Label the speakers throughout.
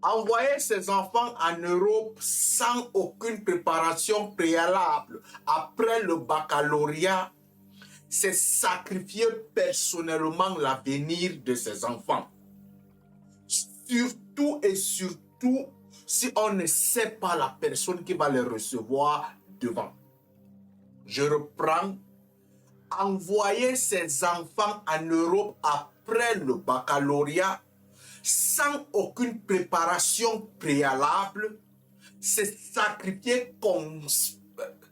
Speaker 1: Envoyer ses enfants en Europe sans aucune préparation préalable après le baccalauréat, c'est sacrifier personnellement l'avenir de ses enfants. Surtout et surtout si on ne sait pas la personne qui va les recevoir devant. Je reprends. Envoyer ses enfants en Europe après le baccalauréat sans aucune préparation préalable, c'est sacrifier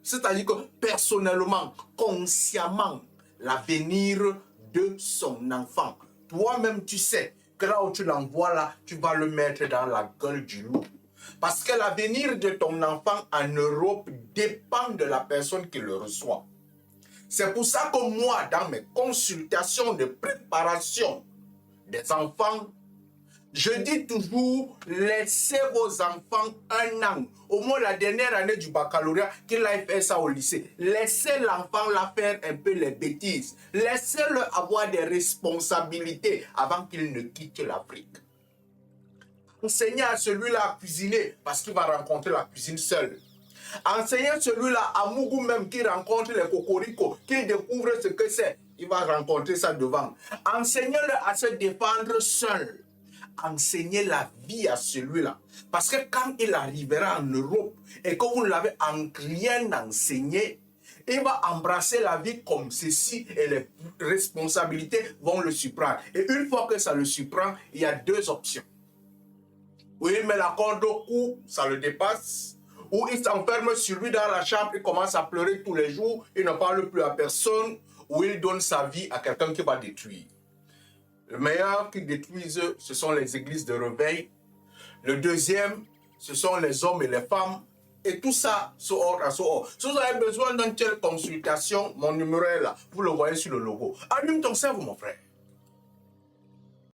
Speaker 1: c'est-à-dire que personnellement, consciemment, l'avenir de son enfant. Toi-même, tu sais que là où tu l'envoies là, tu vas le mettre dans la gueule du loup. Parce que l'avenir de ton enfant en Europe dépend de la personne qui le reçoit. C'est pour ça que moi, dans mes consultations de préparation des enfants, je dis toujours, laissez vos enfants 1 an, au moins la dernière année du baccalauréat, qu'il aille faire ça au lycée. Laissez l'enfant là faire un peu les bêtises. Laissez-le avoir des responsabilités avant qu'il ne quitte l'Afrique. Enseignez à celui-là à cuisiner parce qu'il va rencontrer la cuisine seule. Enseignez celui-là à Mougou même qui rencontre les cocoricots, qui découvre ce que c'est. Il va rencontrer ça devant. Enseignez-le à se défendre seul. Enseignez la vie à celui-là. Parce que quand il arrivera en Europe et que vous ne l'avez en rien enseigné, il va embrasser la vie comme ceci et les responsabilités vont le surprendre. Et une fois que ça le surprend, il y a 2 options. Ou il met la corde au cou, ça le dépasse. Ou il s'enferme sur lui dans la chambre, il commence à pleurer tous les jours, il ne parle plus à personne, ou il donne sa vie à quelqu'un qui va détruire. Le meilleur qui détruisent, ce sont les églises de réveil. Le deuxième, ce sont les hommes et les femmes. Et tout ça, ce ordre à ce ordre. Si vous avez besoin d'une telle consultation, mon numéro est là. Vous le voyez sur le logo. Allume ton cerveau, mon frère.